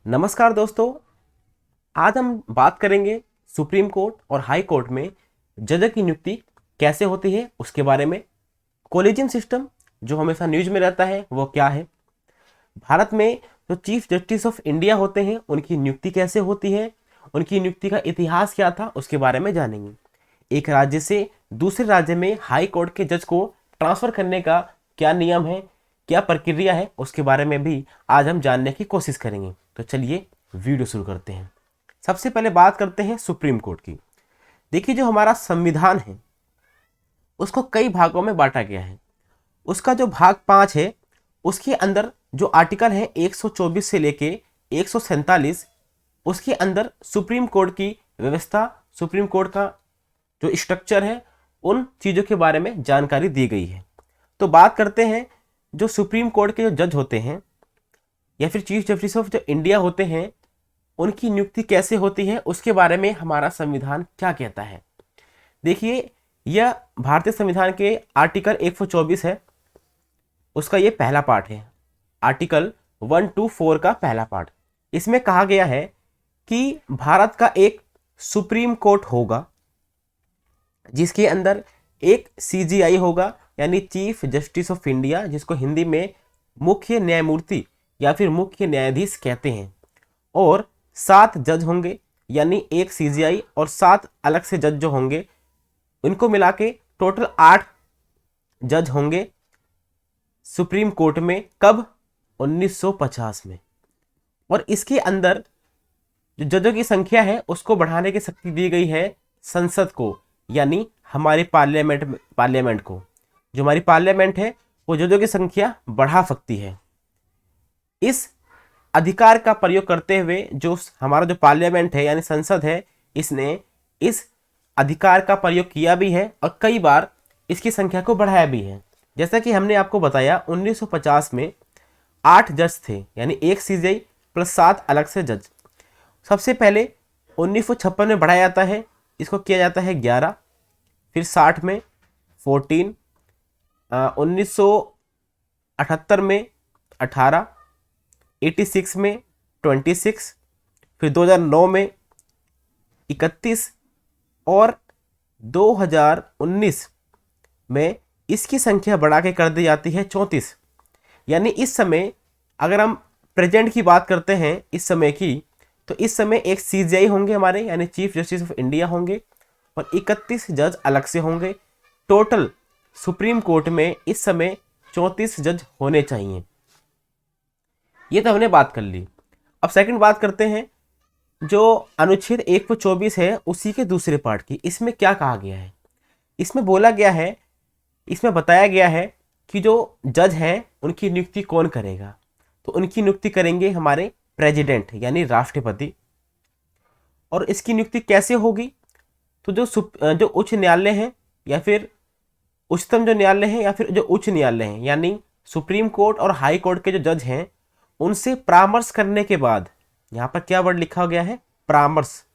नमस्कार दोस्तों। आज हम बात करेंगे सुप्रीम कोर्ट और हाई कोर्ट में जज की नियुक्ति कैसे होती है उसके बारे में। कोलिजियम सिस्टम जो हमेशा न्यूज में रहता है वो क्या है। भारत में जो चीफ जस्टिस ऑफ इंडिया होते हैं उनकी नियुक्ति कैसे होती है, उनकी नियुक्ति का इतिहास क्या था उसके बारे में जानेंगे। एक राज्य से दूसरे राज्य में हाई कोर्ट के जज को ट्रांसफर करने का क्या नियम है, क्या प्रक्रिया है, उसके बारे में भी आज हम जानने की कोशिश करेंगे। तो चलिए वीडियो शुरू करते हैं। सबसे पहले बात करते हैं सुप्रीम कोर्ट की। देखिए, जो हमारा संविधान है उसको कई भागों में बांटा गया है। उसका जो भाग 5 है उसके अंदर जो आर्टिकल है 124 से लेके 147, उसके अंदर सुप्रीम कोर्ट की व्यवस्था, सुप्रीम कोर्ट का जो स्ट्रक्चर है, उन चीज़ों के बारे में जानकारी दी गई है। तो बात करते हैं जो सुप्रीम कोर्ट के जो जज होते हैं या फिर चीफ जस्टिस ऑफ जो इंडिया होते हैं उनकी नियुक्ति कैसे होती है उसके बारे में हमारा संविधान क्या कहता है। देखिए, यह भारतीय संविधान के आर्टिकल 124 है, उसका ये पहला पार्ट है, आर्टिकल 124 का पहला पार्ट। इसमें कहा गया है कि भारत का एक सुप्रीम कोर्ट होगा जिसके अंदर एक सीजीआई होगा, यानी चीफ जस्टिस ऑफ इंडिया, जिसको हिंदी में मुख्य न्यायमूर्ति या फिर मुख्य न्यायाधीश कहते हैं, और 7 जज होंगे, यानी एक सीजीआई और 7 अलग से जज जो होंगे, इनको मिला के टोटल 8 जज होंगे सुप्रीम कोर्ट में। कब? 1950 में। और इसके अंदर जो जजों की संख्या है उसको बढ़ाने की शक्ति दी गई है संसद को, यानी हमारे पार्लियामेंट को। जो हमारी पार्लियामेंट है वो जजों की संख्या बढ़ा सकती है। इस अधिकार का प्रयोग करते हुए जो हमारा जो पार्लियामेंट है यानी संसद है, इसने इस अधिकार का प्रयोग किया भी है और कई बार इसकी संख्या को बढ़ाया भी है। जैसा कि हमने आपको बताया, 1950 में 8 जज थे, यानी एक सीजीआई प्लस 7 अलग से जज। सबसे पहले 1956 में बढ़ाया जाता है, इसको किया जाता है 11, फिर 60 में 14, 1978 में 18, 86 में 26, फिर 2009 में 31 और 2019 में इसकी संख्या बढ़ा के कर दी जाती है 34। यानी इस समय अगर हम प्रेजेंट की बात करते हैं इस समय की, तो इस समय एक सीजीआई होंगे हमारे, यानी चीफ जस्टिस ऑफ इंडिया होंगे, और 31 जज अलग से होंगे। टोटल सुप्रीम कोर्ट में इस समय 34 जज होने चाहिए। ये तो हमने बात कर ली। अब सेकंड बात करते हैं जो अनुच्छेद 124 है उसी के दूसरे पार्ट की। इसमें क्या कहा गया है? इसमें बोला गया है, इसमें बताया गया है कि जो जज हैं उनकी नियुक्ति कौन करेगा। तो उनकी नियुक्ति करेंगे हमारे प्रेसिडेंट यानी राष्ट्रपति। और इसकी नियुक्ति कैसे होगी? तो जो उच्च न्यायालय है या फिर उच्चतम जो न्यायालय है या फिर जो उच्च न्यायालय है, यानी सुप्रीम कोर्ट और हाई कोर्ट के जो जज हैं, उनसे परामर्श करने के बाद, यहाँ पर क्या वर्ड लिखा गया है? परामर्श।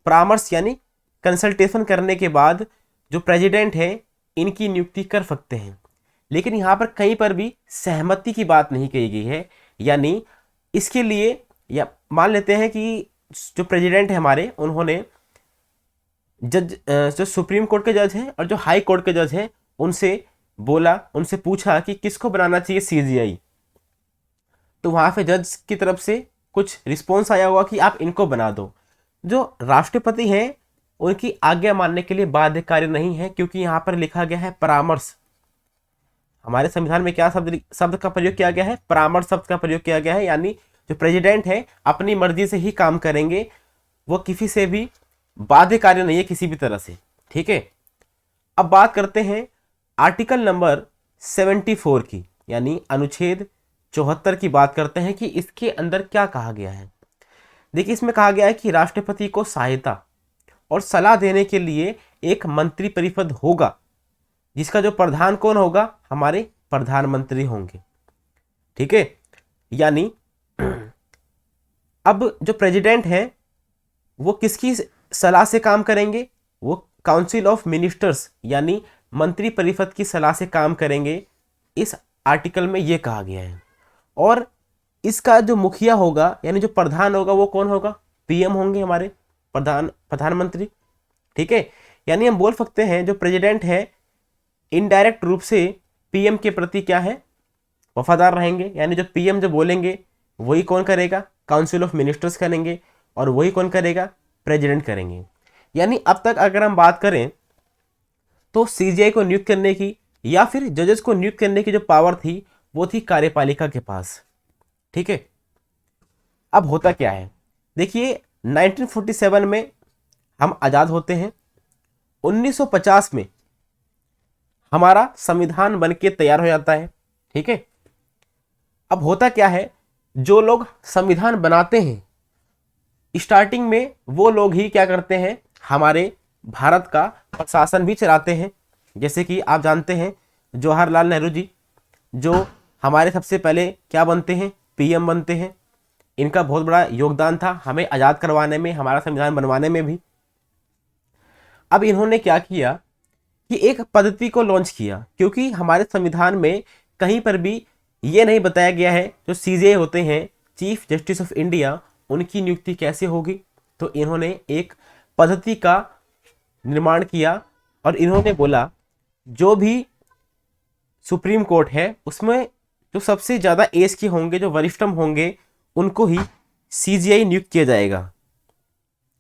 परामर्श यानी कंसल्टेशन करने के बाद जो प्रेसिडेंट है इनकी नियुक्ति कर सकते हैं। लेकिन यहाँ पर कहीं पर भी सहमति की बात नहीं कही गई है। यानी इसके लिए, या मान लेते हैं कि जो प्रेसिडेंट है हमारे, उन्होंने जज जो सुप्रीम कोर्ट के जज हैं और जो हाई कोर्ट के जज हैं उनसे बोला, उनसे पूछा कि किसको बनाना चाहिए सीजीआई। तो वहाँ पे जज की तरफ से कुछ रिस्पॉन्स आया होगा कि आप इनको बना दो। जो राष्ट्रपति हैं उनकी आज्ञा मानने के लिए बाध्यकारी नहीं है, क्योंकि यहाँ पर लिखा गया है परामर्श। हमारे संविधान में क्या शब्द का प्रयोग किया गया है? परामर्श शब्द का प्रयोग किया गया है। यानी जो प्रेसिडेंट है अपनी मर्जी से ही काम करेंगे, वो किसी से भी बाध्यकारी नहीं है किसी भी तरह से। ठीक है। अब बात करते हैं आर्टिकल नंबर 74 की, यानी अनुच्छेद 74 की बात करते हैं कि इसके अंदर क्या कहा गया है। देखिए, इसमें कहा गया है कि राष्ट्रपति को सहायता और सलाह देने के लिए एक मंत्री परिषद होगा, जिसका जो प्रधान कौन होगा? हमारे प्रधानमंत्री होंगे। ठीक है। यानी अब जो प्रेसिडेंट है वो किसकी सलाह से काम करेंगे? वो काउंसिल ऑफ मिनिस्टर्स यानी मंत्री परिषद की सलाह से काम करेंगे। इस आर्टिकल में ये कहा गया है। और इसका जो मुखिया होगा यानी जो प्रधान होगा वो कौन होगा? पीएम होंगे, हमारे प्रधानमंत्री। ठीक है, यानी हम बोल सकते हैं जो प्रेसिडेंट है इनडायरेक्ट रूप से पीएम के प्रति क्या है? वफादार रहेंगे। यानी जो पीएम जो बोलेंगे वही कौन करेगा? काउंसिल ऑफ मिनिस्टर्स करेंगे, और वही कौन करेगा? प्रेसिडेंट करेंगे। यानी अब तक अगर हम बात करें तो सीजीआई को नियुक्त करने की या फिर जजेस को नियुक्त करने की जो पावर थी वो थी कार्यपालिका के पास। ठीक है, अब होता क्या है, देखिए 1947 में हम आज़ाद होते हैं, 1950 में हमारा संविधान बन के तैयार हो जाता है। ठीक है, अब होता क्या है, जो लोग संविधान बनाते हैं स्टार्टिंग में वो लोग ही क्या करते हैं? हमारे भारत का प्रशासन भी चलाते हैं। जैसे कि आप जानते हैं जवाहरलाल नेहरू जी, जो हमारे सबसे पहले क्या बनते हैं? पीएम बनते हैं। इनका बहुत बड़ा योगदान था हमें आज़ाद करवाने में, हमारा संविधान बनवाने में भी। अब इन्होंने क्या किया कि एक पद्धति को लॉन्च किया, क्योंकि हमारे संविधान में कहीं पर भी ये नहीं बताया गया है जो सीजेआई होते हैं, चीफ जस्टिस ऑफ इंडिया, उनकी नियुक्ति कैसे होगी। तो इन्होंने एक पद्धति का निर्माण किया और इन्होंने बोला जो भी सुप्रीम कोर्ट है उसमें जो सबसे ज़्यादा एज के होंगे, जो वरिष्ठतम होंगे, उनको ही सीजीआई नियुक्त किया जाएगा।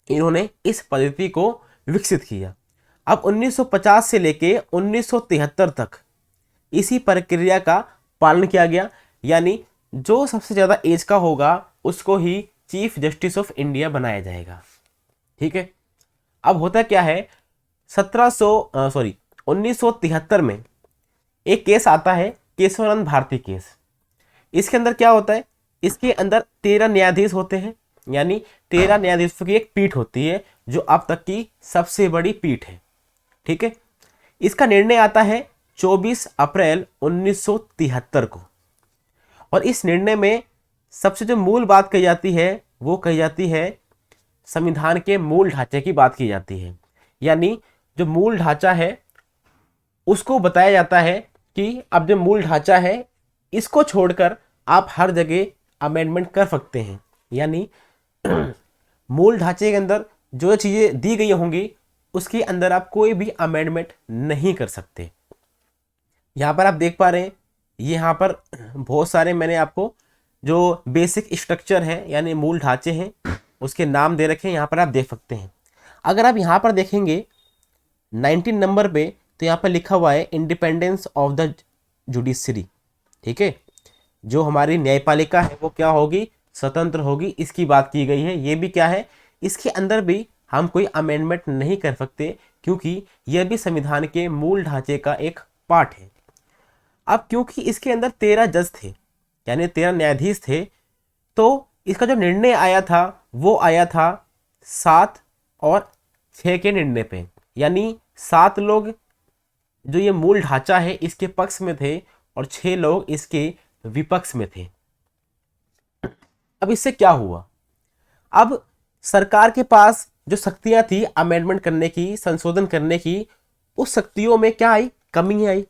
इन्होंने इस पद्धति को विकसित किया। अब 1950 से लेके 1973 तक इसी प्रक्रिया का पालन किया गया, यानी जो सबसे ज़्यादा एज का होगा उसको ही चीफ जस्टिस ऑफ इंडिया बनाया जाएगा। ठीक है, अब होता क्या है, 1973 में एक केस आता है, केशवानंद भारती केस। इसके अंदर क्या होता है, इसके अंदर 13 न्यायाधीश होते हैं, यानी 13 न्यायाधीशों की एक पीठ होती है जो अब तक की सबसे बड़ी पीठ है। ठीक है, इसका निर्णय आता है 24 अप्रैल 1973 को, और इस निर्णय में सबसे जो मूल बात कही जाती है वो कही जाती है संविधान के मूल ढांचे की बात की जाती है। यानी जो मूल ढांचा है उसको बताया जाता है कि अब जो मूल ढांचा है इसको छोड़कर आप हर जगह अमेंडमेंट कर सकते हैं। यानी मूल ढांचे के अंदर जो चीज़ें दी गई होंगी उसके अंदर आप कोई भी अमेंडमेंट नहीं कर सकते। यहाँ पर आप देख पा रहे हैं, यहाँ पर बहुत सारे मैंने आपको जो बेसिक स्ट्रक्चर है यानी मूल ढांचे हैं उसके नाम दे रखे हैं, यहाँ पर आप देख सकते हैं। अगर आप यहाँ पर देखेंगे 19 नंबर पे तो यहाँ पर लिखा हुआ है इंडिपेंडेंस ऑफ द जुडिशरी। ठीक है, जो हमारी न्यायपालिका है वो क्या होगी? स्वतंत्र होगी, इसकी बात की गई है। ये भी क्या है, इसके अंदर भी हम कोई अमेंडमेंट नहीं कर सकते क्योंकि यह भी संविधान के मूल ढांचे का एक पार्ट है। अब क्योंकि इसके अंदर 13 जज थे यानी 13 न्यायाधीश थे, तो इसका जो निर्णय आया था वो आया था 7 और 6 के निर्णय पे। यानी 7 लोग जो ये मूल ढांचा है इसके पक्ष में थे और 6 लोग इसके विपक्ष में थे। अब इससे क्या हुआ, अब सरकार के पास जो शक्तियां थी अमेंडमेंट करने की, संशोधन करने की, उस शक्तियों में क्या आई? कमी आई।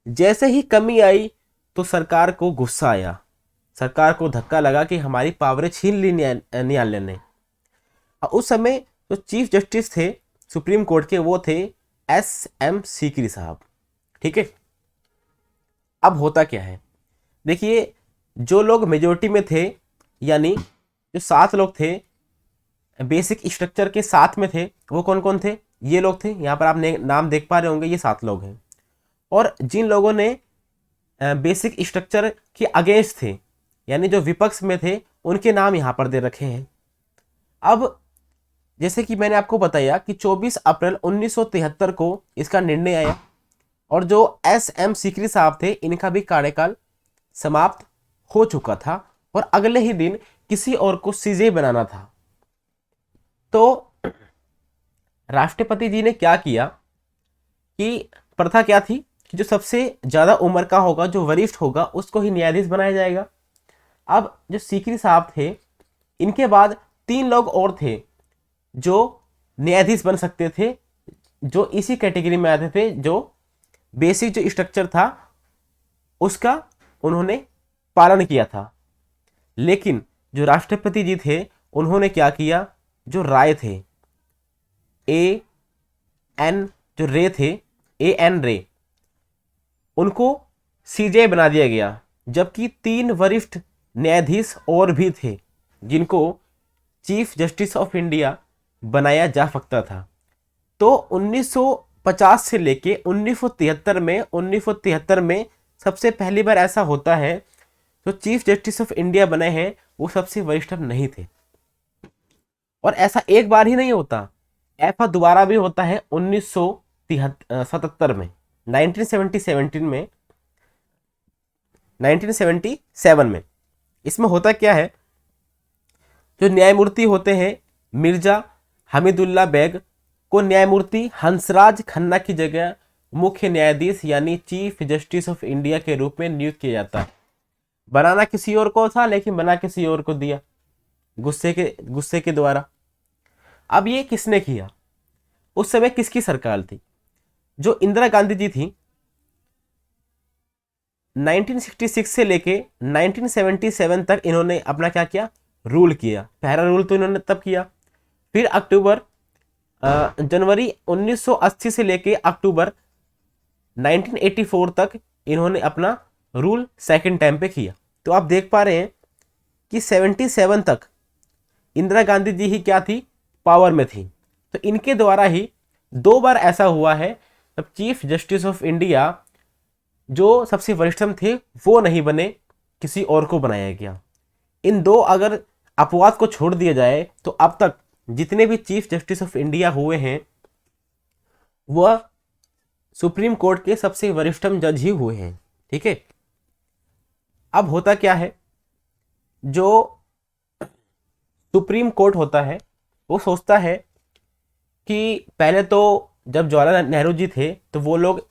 जैसे ही कमी आई तो सरकार को गुस्सा आया, सरकार को धक्का लगा कि हमारी पावरें छीन ली न्यायालय ने। उस समय जो चीफ जस्टिस थे सुप्रीम कोर्ट के वो थे SM सीकरी साहब। ठीक है, अब होता क्या है, देखिए जो लोग मेजोरिटी में थे यानी जो 7 लोग थे बेसिक स्ट्रक्चर के साथ में थे वो कौन कौन थे? ये लोग थे, यहाँ पर आप नाम देख पा रहे होंगे, ये 7 लोग हैं। और जिन लोगों ने बेसिक स्ट्रक्चर के अगेंस्ट थे यानी जो विपक्ष में थे उनके नाम यहाँ पर दे रखे हैं। अब जैसे कि मैंने आपको बताया कि 24 अप्रैल 1973 को इसका निर्णय आया और जो SM सीकरी साहब थे इनका भी कार्यकाल समाप्त हो चुका था और अगले ही दिन किसी और को सीजे बनाना था। तो राष्ट्रपति जी ने क्या किया कि प्रथा क्या थी कि जो सबसे ज़्यादा उम्र का होगा, जो वरिष्ठ होगा, उसको ही न्यायाधीश बनाया जाएगा। अब जो सीकरी साहब थे इनके बाद 3 लोग और थे जो न्यायाधीश बन सकते थे, जो इसी कैटेगरी में आते थे, जो बेसिक जो स्ट्रक्चर था उसका उन्होंने पालन किया था। लेकिन जो राष्ट्रपति जी थे उन्होंने क्या किया, जो राय थे, ए एन जो रे थे, ए एन रे, उनको सीजेआई बना दिया गया। जबकि 3 वरिष्ठ न्यायाधीश और भी थे जिनको चीफ जस्टिस ऑफ इंडिया बनाया जा सकता था। तो 1950 से लेके 1973 में सबसे पहली बार ऐसा होता है, जो चीफ जस्टिस ऑफ इंडिया बने हैं वो सबसे वरिष्ठ नहीं थे। और ऐसा एक बार ही नहीं होता, ऐसा दोबारा भी होता है 1977 में, 1977 में। इसमें होता क्या है, जो न्यायमूर्ति होते हैं मिर्जा हमीदुल्ला बेग को न्यायमूर्ति हंसराज खन्ना की जगह मुख्य न्यायाधीश यानी चीफ जस्टिस ऑफ इंडिया के रूप में नियुक्त किया जाता है। बनाना किसी और को था लेकिन बना किसी और को दिया, गुस्से के द्वारा। अब ये किसने किया, उस समय किसकी सरकार थी, जो इंदिरा गांधी जी थी। 1966 से लेके 1977 तक इन्होंने अपना क्या किया, रूल किया। पहला रूल तो इन्होंने तब किया। फिर जनवरी 1980 से लेके अक्टूबर 1984 तक इन्होंने अपना रूल सेकंड टाइम पे किया। तो आप देख पा रहे हैं कि 77 तक इंदिरा गांधी जी ही क्या थी, पावर में थी। तो इनके द्वारा ही 2 बार ऐसा हुआ है जब चीफ जस्टिस ऑफ इंडिया जो सबसे वरिष्ठतम थे वो नहीं बने, किसी और को बनाया गया। इन 2 अगर अपवाद को छोड़ दिया जाए तो अब तक जितने भी चीफ जस्टिस ऑफ इंडिया हुए हैं वह सुप्रीम कोर्ट के सबसे वरिष्ठतम जज ही हुए हैं। ठीक है, अब होता क्या है, जो सुप्रीम कोर्ट होता है वो सोचता है कि पहले तो जब जवाहरलाल नेहरू जी थे तो वो लोग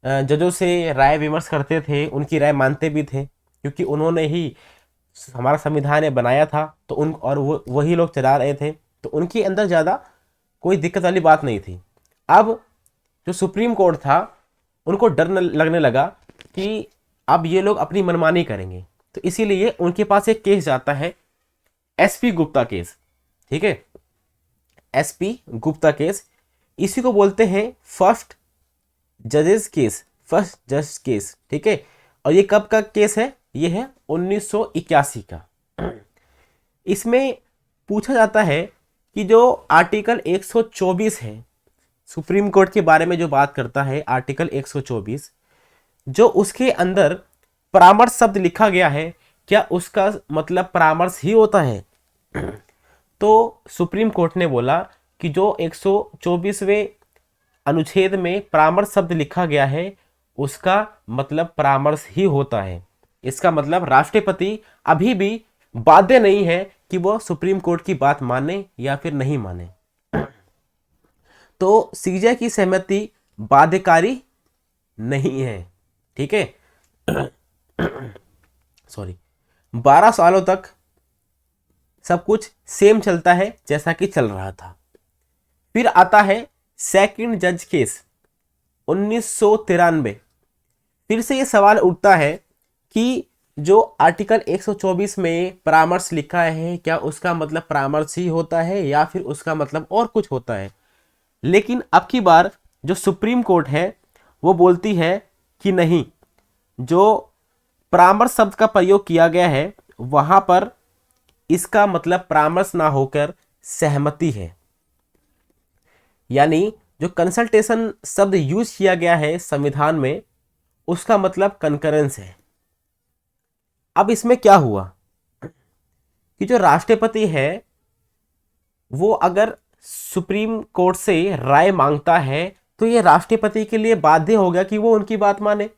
जजों से राय विमर्श करते थे, उनकी राय मानते भी थे, क्योंकि उन्होंने ही हमारा संविधान बनाया था। तो वही लोग चला रहे थे, तो उनके अंदर ज़्यादा कोई दिक्कत वाली बात नहीं थी। अब जो सुप्रीम कोर्ट था उनको डर लगने लगा कि अब ये लोग अपनी मनमानी करेंगे, तो इसीलिए उनके पास एक केस जाता है, एसपी गुप्ता केस। ठीक है, एसपी गुप्ता केस, इसी को बोलते हैं फर्स्ट जजेस केस, फर्स्ट जज केस। ठीक है, और ये कब का केस है, ये है 1981 का। इसमें पूछा जाता है कि जो आर्टिकल 124 है सुप्रीम कोर्ट के बारे में जो बात करता है, आर्टिकल 124, जो उसके अंदर परामर्श शब्द लिखा गया है, क्या उसका मतलब परामर्श ही होता है? तो सुप्रीम कोर्ट ने बोला कि जो 124वें अनुच्छेद में परामर्श शब्द लिखा गया है उसका मतलब परामर्श ही होता है। इसका मतलब राष्ट्रपति अभी भी बाध्य नहीं है कि वो सुप्रीम कोर्ट की बात माने या फिर नहीं माने। तो सीजेआई की सहमति बाध्यकारी नहीं है। ठीक है, सॉरी, 12 सालों तक सब कुछ सेम चलता है जैसा कि चल रहा था। फिर आता है सेकंड जज केस 1993। फिर से ये सवाल उठता है कि जो आर्टिकल 124 में परामर्श लिखा है क्या उसका मतलब परामर्श ही होता है या फिर उसका मतलब और कुछ होता है। लेकिन अब की बार जो सुप्रीम कोर्ट है वो बोलती है कि नहीं, जो परामर्श शब्द का प्रयोग किया गया है वहां पर इसका मतलब परामर्श ना होकर सहमति है। यानी जो कंसल्टेशन शब्द यूज किया गया है संविधान में उसका मतलब कंकरेंस है। अब इसमें क्या हुआ कि जो राष्ट्रपति है वो अगर सुप्रीम कोर्ट से राय मांगता है तो ये राष्ट्रपति के लिए बाध्य हो गया कि वो उनकी बात माने,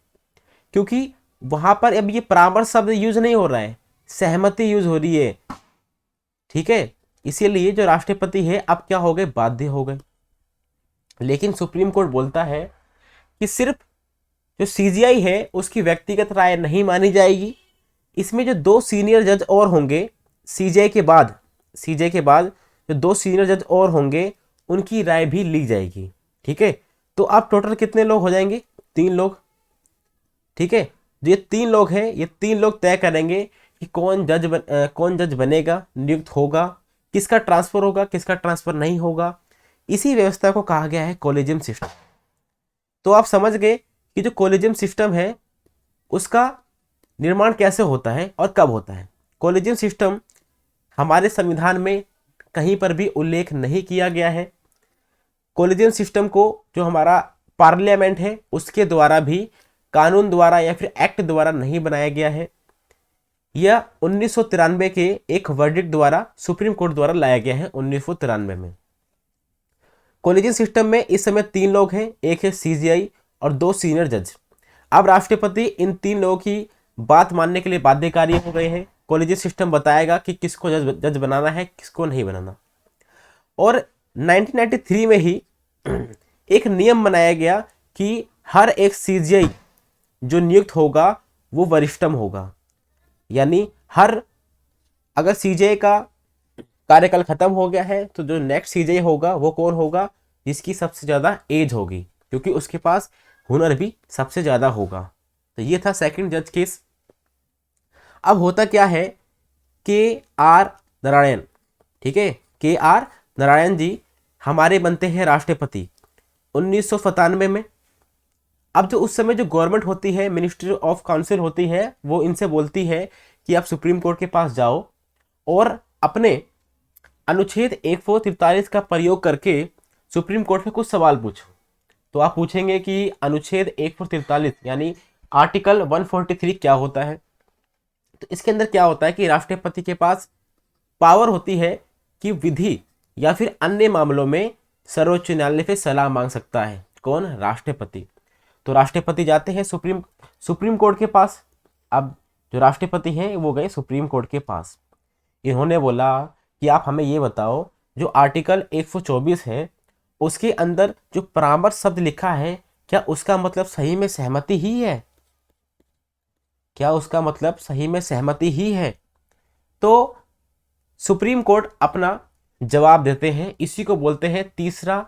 क्योंकि वहां पर अब ये परामर्श शब्द यूज नहीं हो रहा है, सहमति यूज हो रही है। ठीक है, इसीलिए जो राष्ट्रपति है अब क्या हो गए, बाध्य हो गए। लेकिन सुप्रीम कोर्ट बोलता है कि सिर्फ जो सीजीआई है उसकी व्यक्तिगत राय नहीं मानी जाएगी, इसमें जो 2 सीनियर जज और होंगे सीजीआई के बाद जो 2 सीनियर जज और होंगे उनकी राय भी ली जाएगी। ठीक है, तो अब टोटल कितने लोग हो जाएंगे, 3 लोग। ठीक है, जो ये 3 लोग हैं ये 3 लोग तय करेंगे कि कौन जज बनेगा, नियुक्त होगा, किसका ट्रांसफर होगा, किसका ट्रांसफर नहीं होगा। इसी व्यवस्था को कहा गया है कॉलेजियम सिस्टम। तो आप समझ गए कि जो कॉलेजियम सिस्टम है उसका निर्माण कैसे होता है और कब होता है। कॉलेजियम सिस्टम हमारे संविधान में कहीं पर भी उल्लेख नहीं किया गया है। कॉलेजियम सिस्टम को जो हमारा पार्लियामेंट है उसके द्वारा भी, कानून द्वारा या फिर एक्ट द्वारा नहीं बनाया गया है। यह 1993 के एक वर्डिक्ट द्वारा सुप्रीम कोर्ट द्वारा लाया गया है 1993 में। कॉलेजियम सिस्टम में इस समय 3 लोग हैं, एक है सीजीआई और 2 सीनियर जज। अब राष्ट्रपति इन 3 लोगों की बात मानने के लिए बाध्यकारी हो गए हैं। कॉलेजियम सिस्टम बताएगा कि किसको जज बनाना है, किसको नहीं बनाना। और 1993 में ही एक नियम बनाया गया कि हर एक सीजीआई जो नियुक्त होगा वो वरिष्ठतम होगा। यानी अगर सीजीआई का कार्यकाल खत्म हो गया है तो जो नेक्स्ट सीजीआई होगा वो कौन होगा, जिसकी सबसे ज्यादा एज होगी, क्योंकि उसके पास हुनर भी सबसे ज्यादा होगा। तो ये था सेकंड जज केस। अब होता क्या है, के.आर. नारायण, ठीक है, के.आर. नारायण जी हमारे बनते हैं राष्ट्रपति 1997 में। अब जो उस समय जो गवर्नमेंट होती है, मिनिस्ट्री ऑफ काउंसिल होती है, वो इनसे बोलती है कि आप सुप्रीम कोर्ट के पास जाओ और अपने अनुच्छेद 143 का प्रयोग करके सुप्रीम कोर्ट में कुछ सवाल पूछो। तो आप पूछेंगे कि अनुच्छेद 143 यानी आर्टिकल 143 क्या होता है। तो इसके अंदर क्या होता है कि राष्ट्रपति के पास पावर होती है कि विधि या फिर अन्य मामलों में सर्वोच्च न्यायालय से सलाह मांग सकता है। कौन? राष्ट्रपति। तो राष्ट्रपति जाते हैं सुप्रीम कोर्ट के पास। अब जो राष्ट्रपति हैं वो गए सुप्रीम कोर्ट के पास। इन्होंने बोला कि आप हमें ये बताओ, जो आर्टिकल 124 है उसके अंदर जो परामर्श शब्द लिखा है, क्या उसका मतलब सही में सहमति ही है? क्या उसका मतलब सही में सहमति ही है? तो सुप्रीम कोर्ट अपना जवाब देते हैं। इसी को बोलते हैं तीसरा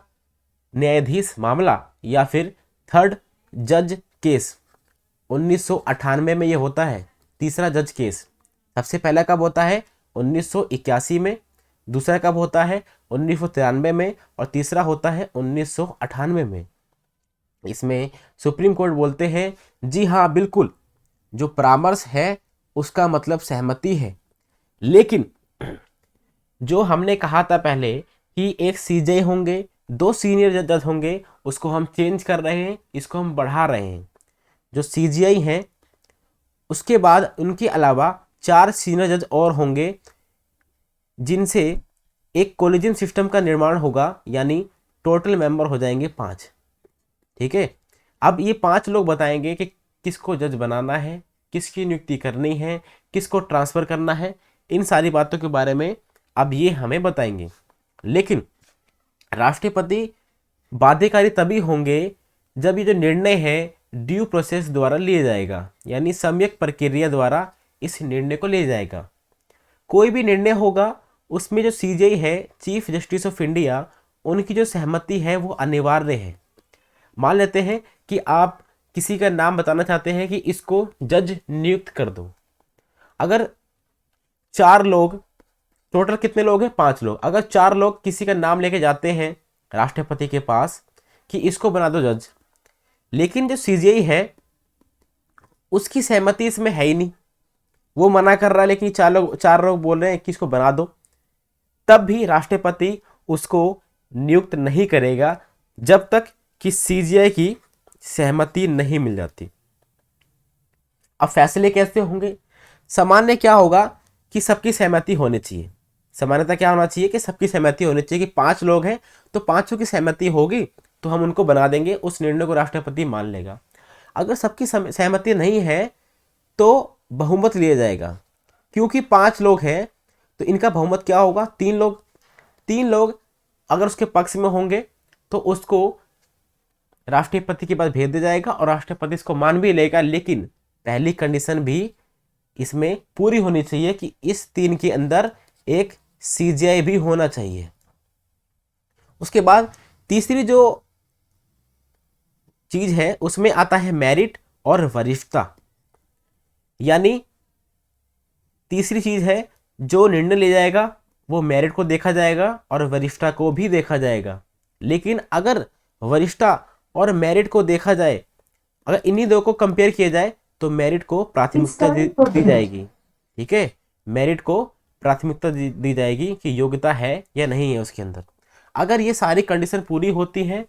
न्यायाधीश मामला या फिर थर्ड जज केस। 1998 में ये होता है तीसरा जज केस। सबसे पहला कब होता है? 1981 में। दूसरा कब होता है? 1993 में। और तीसरा होता है 1998 में। इसमें सुप्रीम कोर्ट बोलते हैं जी हाँ बिल्कुल, जो परामर्श है उसका मतलब सहमति है, लेकिन जो हमने कहा था पहले कि एक सीजे होंगे, 2 सीनियर जज होंगे, उसको हम चेंज कर रहे हैं, इसको हम बढ़ा रहे हैं। जो सीजीआई हैं उसके बाद उनके अलावा 4 सीनियर जज और होंगे, जिनसे एक कॉलेजियम सिस्टम का निर्माण होगा, यानी टोटल मेंबर हो जाएंगे 5। ठीक है। अब ये 5 लोग बताएंगे कि किसको जज बनाना है, किसकी नियुक्ति करनी है, किसको ट्रांसफर करना है। इन सारी बातों के बारे में अब ये हमें बताएंगे। लेकिन राष्ट्रपति बाध्यकारी तभी होंगे जब ये जो निर्णय है ड्यू प्रोसेस द्वारा लिया जाएगा, यानी सम्यक प्रक्रिया द्वारा इस निर्णय को लिया जाएगा। कोई भी निर्णय होगा उसमें जो सीजीआई है, चीफ जस्टिस ऑफ इंडिया, उनकी जो सहमति है वो अनिवार्य है। मान लेते हैं कि आप किसी का नाम बताना चाहते हैं कि इसको जज नियुक्त कर दो। अगर 4 लोग, टोटल कितने लोग हैं? 5 लोग। अगर 4 लोग किसी का नाम लेके जाते हैं राष्ट्रपति के पास कि इसको बना दो जज, लेकिन जो सीजीआई है उसकी सहमति इसमें है ही नहीं, वो मना कर रहा है, लेकिन 4 लोग बोल रहे हैं कि इसको बना दो, तब भी राष्ट्रपति उसको नियुक्त नहीं करेगा जब तक कि सीजीआई की सहमति नहीं मिल जाती। अब फैसले कैसे होंगे? सामान्य क्या होगा कि सबकी सहमति होनी चाहिए। सामान्यतः क्या होना चाहिए कि सबकी सहमति होनी चाहिए कि 5 लोग हैं तो 5 की सहमति होगी तो हम उनको बना देंगे, उस निर्णय को राष्ट्रपति मान लेगा। अगर सबकी सहमति नहीं है तो बहुमत लिया जाएगा। क्योंकि 5 लोग हैं तो इनका बहुमत क्या होगा? 3 लोग अगर उसके पक्ष में होंगे तो उसको राष्ट्रपति के पास भेज दिया जाएगा और राष्ट्रपति इसको मान भी लेगा। लेकिन पहली कंडीशन भी इसमें पूरी होनी चाहिए कि इस 3 के अंदर एक सीजीआई भी होना चाहिए। उसके बाद तीसरी जो चीज है उसमें आता है मेरिट और वरिष्ठता। यानी तीसरी चीज़ है, जो निर्णय ले जाएगा वो मेरिट को देखा जाएगा और वरिष्ठता को भी देखा जाएगा। लेकिन अगर वरिष्ठता और मेरिट को देखा जाए, अगर इन्हीं दो को कंपेयर किया जाए तो मेरिट को प्राथमिकता दी जाएगी। ठीक है, मेरिट को प्राथमिकता दी जाएगी कि योग्यता है या नहीं है उसके अंदर। अगर ये सारी कंडीशन पूरी होती हैं,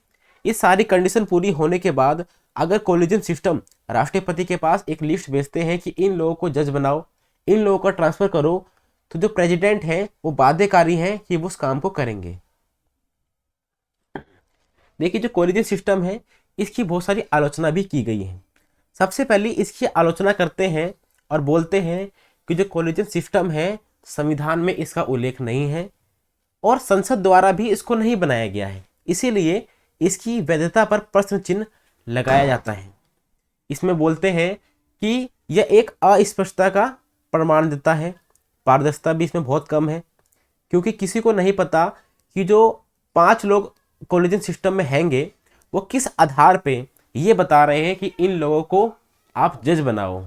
ये सारी कंडीशन पूरी होने के बाद अगर कॉलेजियम सिस्टम राष्ट्रपति के पास एक लिस्ट भेजते हैं कि इन लोगों को जज बनाओ, इन लोगों का ट्रांसफर करो, तो जो प्रेसिडेंट है वो बाध्यकारी है कि वो उस काम को करेंगे। देखिए, जो कॉलेजियम सिस्टम है इसकी बहुत सारी आलोचना भी की गई है। सबसे पहले इसकी आलोचना करते हैं और बोलते हैं कि जो कॉलेजियम सिस्टम है संविधान में इसका उल्लेख नहीं है और संसद द्वारा भी इसको नहीं बनाया गया है, इसीलिए इसकी वैधता पर प्रश्न चिन्ह लगाया जाता है। इसमें बोलते हैं कि यह एक अस्पष्टता का प्रमाण देता है, पारदर्शिता भी इसमें बहुत कम है, क्योंकि किसी को नहीं पता कि जो 5 लोग कॉलेजियम सिस्टम में हैंगे वो किस आधार पे ये बता रहे हैं कि इन लोगों को आप जज बनाओ।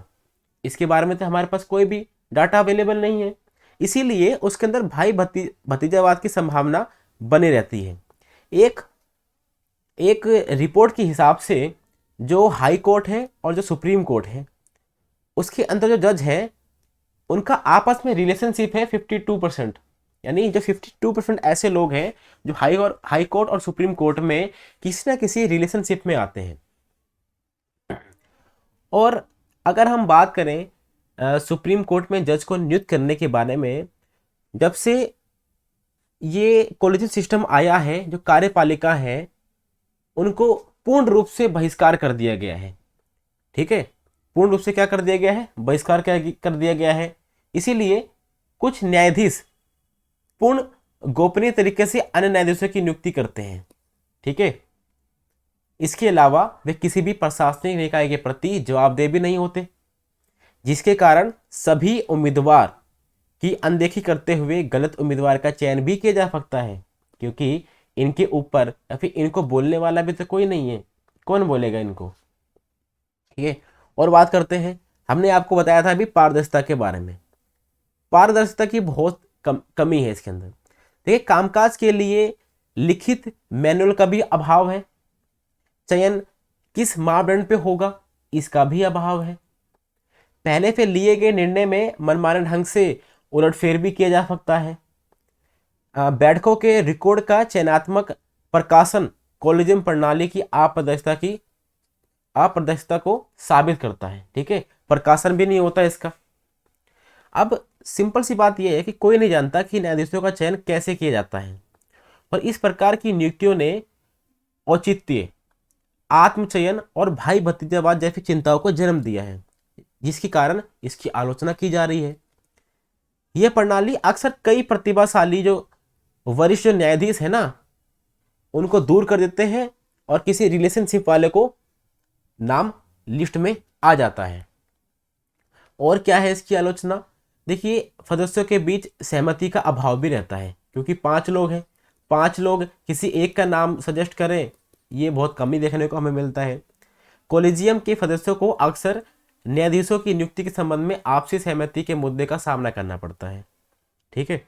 इसके बारे में तो हमारे पास कोई भी डाटा अवेलेबल नहीं है, इसीलिए उसके अंदर भाई भतीजावाद की संभावना बनी रहती है। एक रिपोर्ट के हिसाब से जो हाई कोर्ट है और जो सुप्रीम कोर्ट है उसके अंदर जो जज है उनका आपस में रिलेशनशिप है 52%, यानी जो 52% ऐसे लोग हैं जो हाई कोर्ट और सुप्रीम कोर्ट में किसी ना किसी रिलेशनशिप में आते हैं। और अगर हम बात करें सुप्रीम कोर्ट में जज को नियुक्त करने के बारे में, जब से ये कॉलेजियम सिस्टम आया है जो कार्यपालिका है उनको पूर्ण रूप से बहिष्कार कर दिया गया है। ठीक है, पूर्ण रूप से क्या कर दिया गया है, बहिष्कार कर दिया गया है। इसीलिए कुछ न्यायाधीश पूर्ण गोपनीय तरीके से अन्य न्यायाधीशों की नियुक्ति करते हैं। ठीक है, इसके अलावा वे किसी भी प्रशासनिक निकाय के प्रति जवाबदेह भी नहीं होते, जिसके कारण सभी उम्मीदवार की अनदेखी करते हुए गलत उम्मीदवार का चयन भी किया जा सकता है, क्योंकि इनके ऊपर या फिर इनको बोलने वाला भी तो कोई नहीं है, कौन बोलेगा इनको। ठीक है, और बात करते हैं, हमने आपको बताया था अभी पारदर्शिता के बारे में। पारदर्शिता की बहुत कमी है इसके अंदर। देखिए, कामकाज के लिए लिखित मैनुअल का भी अभाव है, चयन किस मापदंड पे होगा इसका भी अभाव है, पहले से लिए गए निर्णय में मनमाने ढंग से उलटफेर भी किया जा सकता है, बैठकों के रिकॉर्ड का चयनात्मक प्रकाशन कॉलेजियम प्रणाली की अपारदर्शिता को साबित करता है। ठीक है, प्रकाशन भी नहीं होता इसका। अब सिंपल सी बात यह है कि कोई नहीं जानता कि न्यायाधीशों का चयन कैसे किया जाता है, और इस प्रकार की नियुक्तियों ने औचित्य, आत्मचयन और भाई भतीजावाद जैसी चिंताओं को जन्म दिया है, जिसके कारण इसकी आलोचना की जा रही है। यह प्रणाली अक्सर कई प्रतिभाशाली जो वरिष्ठ न्यायाधीश है ना उनको दूर कर देते हैं और किसी रिलेशनशिप वाले को नाम लिस्ट में आ जाता है। और क्या है इसकी आलोचना, देखिए, सदस्यों के बीच सहमति का अभाव भी रहता है, क्योंकि 5 लोग हैं, 5 लोग किसी एक का नाम सजेस्ट करें ये बहुत कम ही देखने को हमें मिलता है। कॉलेजियम के सदस्यों को अक्सर न्यायाधीशों की नियुक्ति के संबंध में आपसी सहमति के मुद्दे का सामना करना पड़ता है। ठीक है,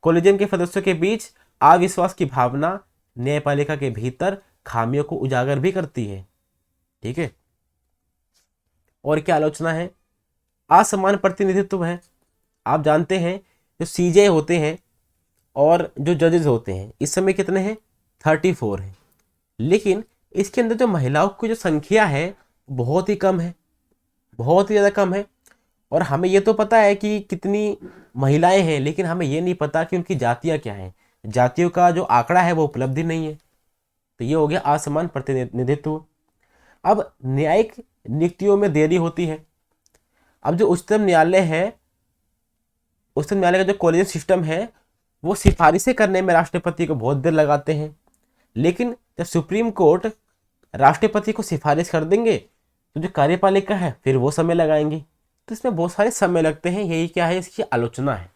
कॉलेजियम के सदस्यों के बीच अविश्वास की भावना न्यायपालिका के भीतर खामियों को उजागर भी करती है। ठीक है, और क्या आलोचना है, असमान प्रतिनिधित्व है। आप जानते हैं जो सीजे होते हैं और जो जजेस होते हैं इस समय कितने हैं, 34 हैं, लेकिन इसके अंदर जो महिलाओं की जो संख्या है बहुत ही कम है, बहुत ही ज़्यादा कम है। और हमें ये तो पता है कि कितनी महिलाएं हैं, लेकिन हमें ये नहीं पता कि उनकी जातियाँ क्या हैं, जातियों का जो आंकड़ा है वो उपलब्ध ही नहीं है। तो ये हो गया असमान प्रतिनिधित्व। अब न्यायिक नियुक्तियों में देरी होती है। अब जो उच्चतम न्यायालय है, उच्चतम न्यायालय का जो कॉलेजियम सिस्टम है वो सिफारिशें करने में राष्ट्रपति को बहुत देर लगाते हैं, लेकिन जब सुप्रीम कोर्ट राष्ट्रपति को सिफारिश कर देंगे तो जो कार्यपालिका है फिर वो समय लगाएंगे, तो इसमें बहुत सारे समय लगते हैं। यही क्या है, इसकी आलोचना है।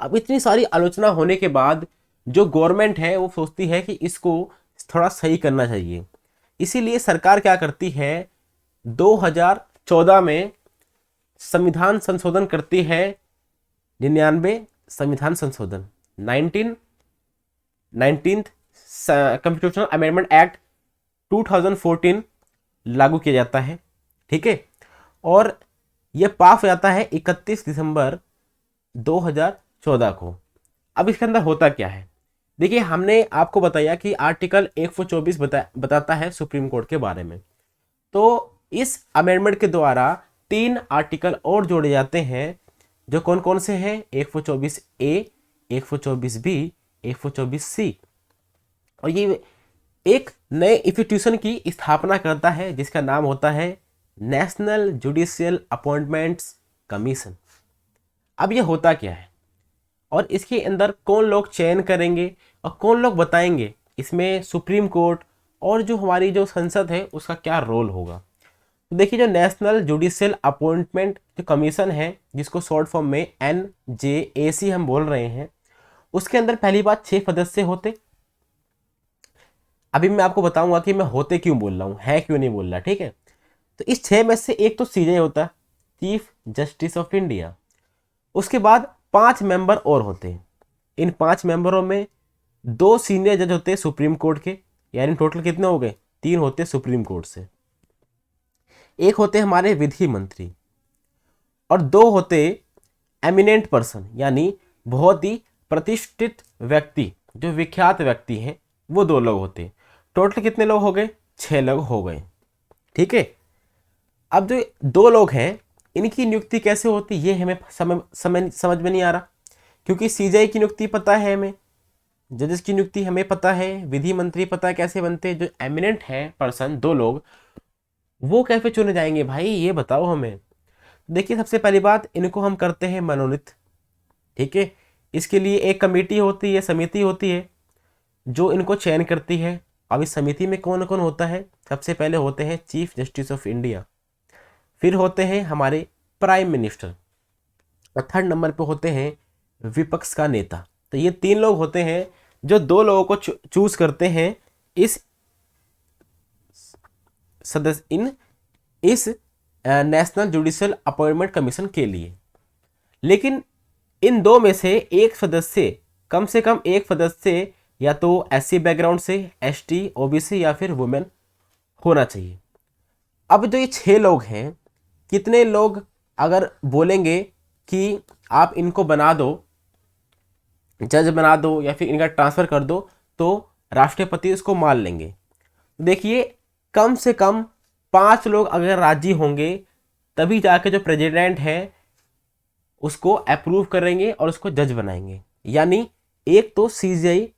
अब इतनी सारी आलोचना होने के बाद जो गवर्नमेंट है वो सोचती है कि इसको थोड़ा सही करना चाहिए, इसीलिए सरकार क्या करती है, 2014 में संविधान संशोधन करती है 99 संविधान संशोधन 19th कॉन्स्टिट्यूशनल अमेंडमेंट एक्ट 2014 लागू किया जाता है, ठीक है। और यह पास हो जाता है 31 दिसंबर 2014 को। अब इसके अंदर होता क्या है, देखिए हमने आपको बताया कि आर्टिकल 124 बताता है सुप्रीम कोर्ट के बारे में। तो इस अमेंडमेंट के द्वारा 3 आर्टिकल और जोड़े जाते हैं, जो कौन कौन से हैं, 124A, 124B, 124C। और ये एक नए इंस्टीट्यूशन की स्थापना करता है जिसका नाम होता है नेशनल जुडिशियल अपॉइंटमेंट्स कमीशन। अब ये होता क्या है और इसके अंदर कौन लोग चयन करेंगे और कौन लोग बताएंगे इसमें सुप्रीम कोर्ट और जो हमारी जो संसद है उसका क्या रोल होगा। तो देखिए, जो नेशनल जुडिशियल अपॉइंटमेंट जो कमीशन है, जिसको शॉर्ट फॉर्म में NJAC हम बोल रहे हैं, उसके अंदर पहली बात 6 सदस्य होते। अभी मैं आपको बताऊंगा कि मैं होते क्यों बोल रहा हूँ, है क्यों नहीं बोल रहा, ठीक है। तो इस 6 में से एक तो CJ होता है, चीफ जस्टिस ऑफ इंडिया। उसके बाद 5 मेंबर और होते हैं। इन 5 मेंबरों में 2 सीनियर जज होते हैं सुप्रीम कोर्ट के, यानी टोटल कितने हो गए, 3 होते हैं सुप्रीम कोर्ट से। एक होते हमारे विधि मंत्री और 2 होते एमिनेंट पर्सन, यानी बहुत ही प्रतिष्ठित व्यक्ति, जो विख्यात व्यक्ति हैं, वो 2 लोग होते। टोटल कितने लोग हो गए, 6 लोग हो गए, ठीक है। अब जो 2 लोग हैं इनकी नियुक्ति कैसे होती ये हमें समझ में नहीं आ रहा, क्योंकि CJ की नियुक्ति पता है हमें, जजेस की नियुक्ति हमें पता है, विधि मंत्री पता है कैसे बनते हैं। जो एमिनेंट है पर्सन 2 लोग, वो कैसे चुने जाएंगे भाई, ये बताओ हमें। देखिए, सबसे पहली बात, इनको हम करते हैं मनोनीत, ठीक है। इसके लिए एक कमेटी होती है, समिति होती है जो इनको चयन करती है। अब इस समिति में कौन कौन होता है, सबसे पहले होते हैं चीफ जस्टिस ऑफ इंडिया, फिर होते हैं हमारे प्राइम मिनिस्टर, और 3rd नंबर पे होते हैं विपक्ष का नेता। तो ये 3 लोग होते हैं जो 2 लोगों को चूज करते हैं इस नेशनल जुडिशियल अपॉइंटमेंट कमीशन के लिए। लेकिन इन 2 में से एक सदस्य, कम से कम एक सदस्य या तो SC बैकग्राउंड से, ST, OBC या फिर वुमेन होना चाहिए। अब जो ये 6 लोग हैं, कितने लोग अगर बोलेंगे कि आप इनको बना दो, जज बना दो या फिर इनका ट्रांसफर कर दो, तो राष्ट्रपति इसको मान लेंगे। देखिए, कम से कम 5 लोग अगर राजी होंगे तभी जाके जो प्रेसिडेंट है उसको अप्रूव करेंगे और उसको जज बनाएंगे। यानी एक तो CJ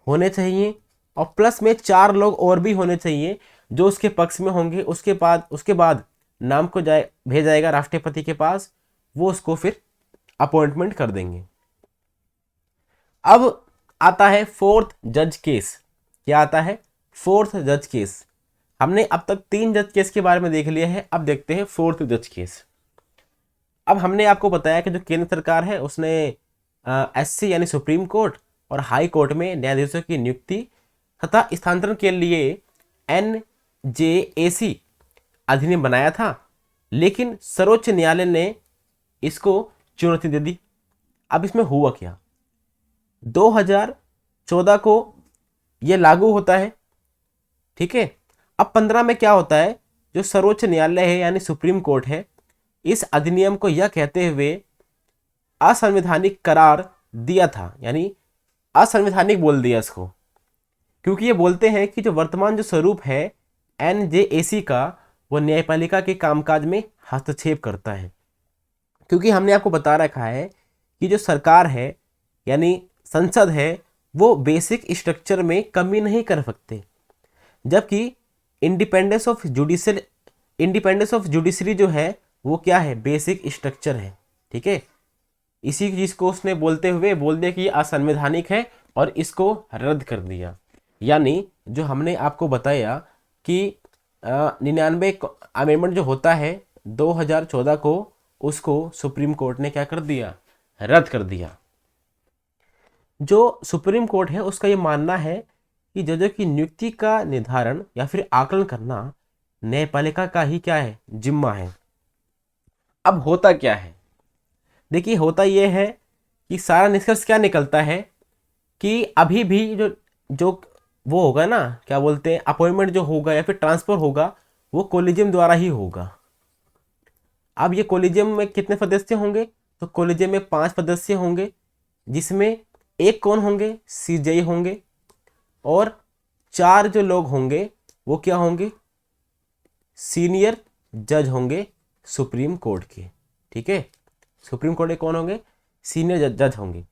होने चाहिए और प्लस में 4 लोग और भी होने चाहिए जो उसके पक्ष में होंगे। उसके बाद नाम को भेजा जाएगा राष्ट्रपति के पास, वो उसको फिर अपॉइंटमेंट कर देंगे। अब आता है 4th जज केस। क्या आता है, 4th जज केस। हमने अब तक 3 जज केस के बारे में देख लिया है, अब देखते हैं 4th जज केस। अब हमने आपको बताया कि जो केंद्र सरकार है उसने SC यानी सुप्रीम कोर्ट और हाई कोर्ट में न्यायाधीशों की नियुक्ति तथा स्थानांतरण के लिए NJAC अधिनियम बनाया था, लेकिन सर्वोच्च न्यायालय ने इसको चुनौती दे दी। अब इसमें हुआ क्या, 2014 को यह लागू होता है, ठीक है। अब 15 में क्या होता है, जो सर्वोच्च न्यायालय है यानी सुप्रीम कोर्ट है, इस अधिनियम को यह कहते हुए असंवैधानिक करार दिया था, यानी असंवैधानिक बोल दिया इसको, क्योंकि ये बोलते हैं कि जो वर्तमान जो स्वरूप है NJAC का, वो न्यायपालिका के कामकाज में हस्तक्षेप करता है। क्योंकि हमने आपको बता रखा है कि जो सरकार है यानी संसद है, वो बेसिक स्ट्रक्चर में कमी नहीं कर सकते, जबकि इंडिपेंडेंस ऑफ जुडिशरी जो है वो क्या है, बेसिक स्ट्रक्चर है, ठीक है। इसी चीज को उसने बोलते हुए बोल दिया कि असंवैधानिक है और इसको रद्द कर दिया। यानी जो हमने आपको बताया कि 99 अमेंडमेंट जो होता है 2014 को, उसको सुप्रीम कोर्ट ने क्या कर दिया, रद्द कर दिया। जो सुप्रीम कोर्ट है उसका ये मानना है कि जजों की नियुक्ति का निर्धारण या फिर आकलन करना न्यायपालिका का ही क्या है, जिम्मा है। अब होता क्या है, देखिए होता ये है कि सारा निष्कर्ष क्या निकलता है कि अभी भी जो जो वो होगा ना, क्या बोलते हैं, अपॉइंटमेंट जो होगा या फिर ट्रांसफ़र होगा, वो कोलिजियम द्वारा ही होगा। अब ये कोलिजियम में कितने सदस्य होंगे, तो कोलिजियम में 5 सदस्य होंगे, जिसमें एक कौन होंगे, सीजेई होंगे, और 4 जो लोग होंगे वो क्या होंगे, सीनियर जज होंगे सुप्रीम कोर्ट के। ठीक है, सुप्रीम कोर्ट के कौन होंगे, सीनियर जज होंगे।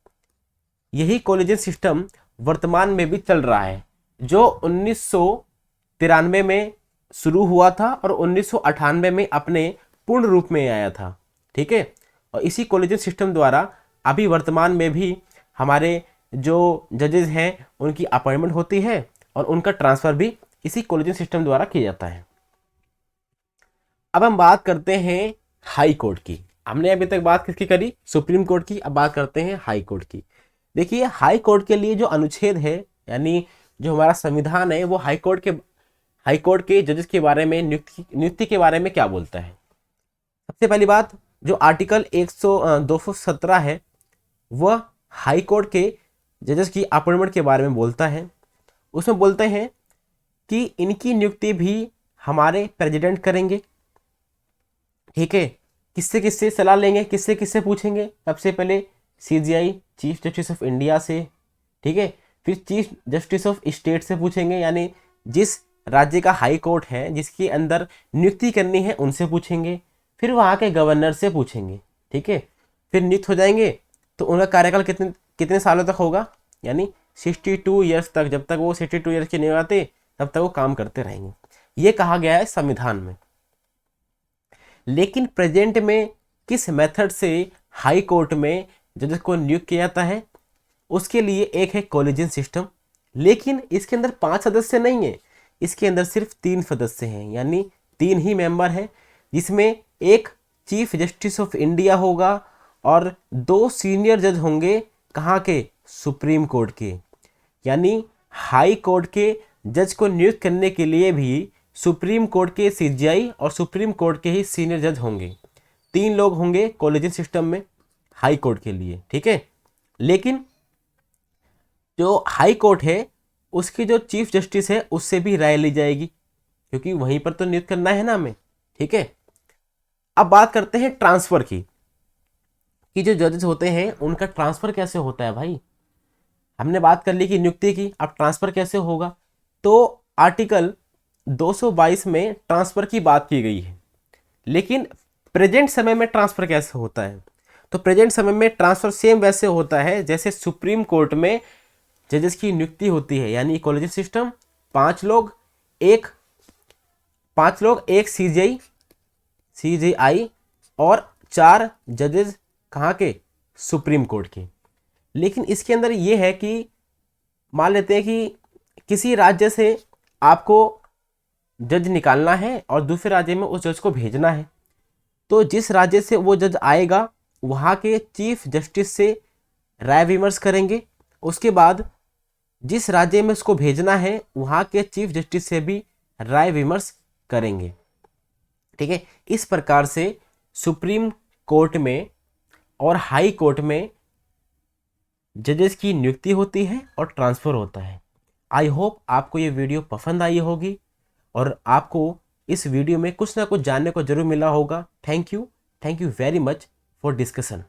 यही कॉलेजियन सिस्टम वर्तमान में भी चल रहा है, जो 1993 में शुरू हुआ था और 1998 में अपने पूर्ण रूप में आया था। ठीक है, और इसी कॉलेजियन सिस्टम द्वारा अभी वर्तमान में भी हमारे जो जजेस हैं उनकी अपॉइंटमेंट होती है और उनका ट्रांसफ़र भी इसी कॉलेजियन सिस्टम द्वारा किया जाता है। अब हम बात करते हैं हाई कोर्ट की। हमने अभी तक बात किसकी करी, सुप्रीम कोर्ट की। अब बात करते हैं हाई कोर्ट की। देखिए हाई कोर्ट के लिए जो अनुच्छेद है, यानी जो हमारा संविधान है, वो हाई कोर्ट के जजेस के बारे में, नियुक्ति के बारे में क्या बोलता है। सबसे पहली बात, जो आर्टिकल 217 है वह हाई कोर्ट के जजेस की अपॉइंटमेंट के बारे में बोलता है। उसमें बोलते हैं कि इनकी नियुक्ति भी हमारे प्रेसिडेंट करेंगे। ठीक है, किससे किससे सलाह लेंगे, किससे किससे पूछेंगे, सबसे पहले CGI chief justice of India से। ठीक है, फिर चीफ जस्टिस ऑफ स्टेट से पूछेंगे, यानी जिस राज्य का हाई कोर्ट है जिसके अंदर नियुक्ति करनी है उनसे पूछेंगे। फिर वहाँ के गवर्नर से पूछेंगे। ठीक है, फिर नियुक्त हो जाएंगे तो उनका कार्यकाल कितने कितने सालों तक होगा, यानी 62 ईयर्स तक। जब तक वो 62 ईयर्स के नहीं आते तब तक वो काम करते रहेंगे। ये कहा गया है संविधान में। लेकिन प्रेजेंट में किस मेथड से हाई कोर्ट में जजेस को नियुक्त किया जाता है, उसके लिए एक है कॉलेजियन सिस्टम। लेकिन इसके अंदर 5 सदस्य नहीं है, इसके अंदर सिर्फ 3 सदस्य हैं, यानी 3 ही मेंबर हैं, जिसमें एक चीफ जस्टिस ऑफ इंडिया होगा और 2 सीनियर जज होंगे, कहाँ के, सुप्रीम कोर्ट के। यानी हाई कोर्ट के जज को नियुक्त करने के लिए भी सुप्रीम कोर्ट के सीजीआई और सुप्रीम कोर्ट के ही सीनियर जज होंगे। 3 लोग होंगे कॉलेजियन सिस्टम में हाई कोर्ट के लिए। ठीक है, लेकिन जो हाई कोर्ट है उसकी जो चीफ जस्टिस है उससे भी राय ली जाएगी, क्योंकि वहीं पर तो नियुक्त करना है ना हमें। ठीक है, अब बात करते हैं ट्रांसफर की, कि जो जजेस होते हैं उनका ट्रांसफर कैसे होता है भाई। हमने बात कर ली कि नियुक्ति की, अब ट्रांसफर कैसे होगा। तो आर्टिकल 222 में ट्रांसफर की बात की गई है, लेकिन प्रेजेंट समय में ट्रांसफर कैसे होता है, तो प्रेजेंट समय में ट्रांसफर सेम वैसे होता है जैसे सुप्रीम कोर्ट में जजेस की नियुक्ति होती है। यानी कॉलेजियन सिस्टम, 5 लोग, एक सीजीआई और 4 जजेस कहाँ के, सुप्रीम कोर्ट के। लेकिन इसके अंदर ये है कि मान लेते हैं कि किसी राज्य से आपको जज निकालना है और दूसरे राज्य में उस जज को भेजना है, तो जिस राज्य से वो जज आएगा वहाँ के चीफ जस्टिस से राय विमर्श करेंगे। उसके बाद जिस राज्य में उसको भेजना है वहाँ के चीफ जस्टिस से भी राय विमर्श करेंगे। ठीक है, इस प्रकार से सुप्रीम कोर्ट में और हाई कोर्ट में जजेस की नियुक्ति होती है और ट्रांसफ़र होता है। आई होप आपको ये वीडियो पसंद आई होगी और आपको इस वीडियो में कुछ ना कुछ जानने को जरूर मिला होगा। Thank you very much for discussion.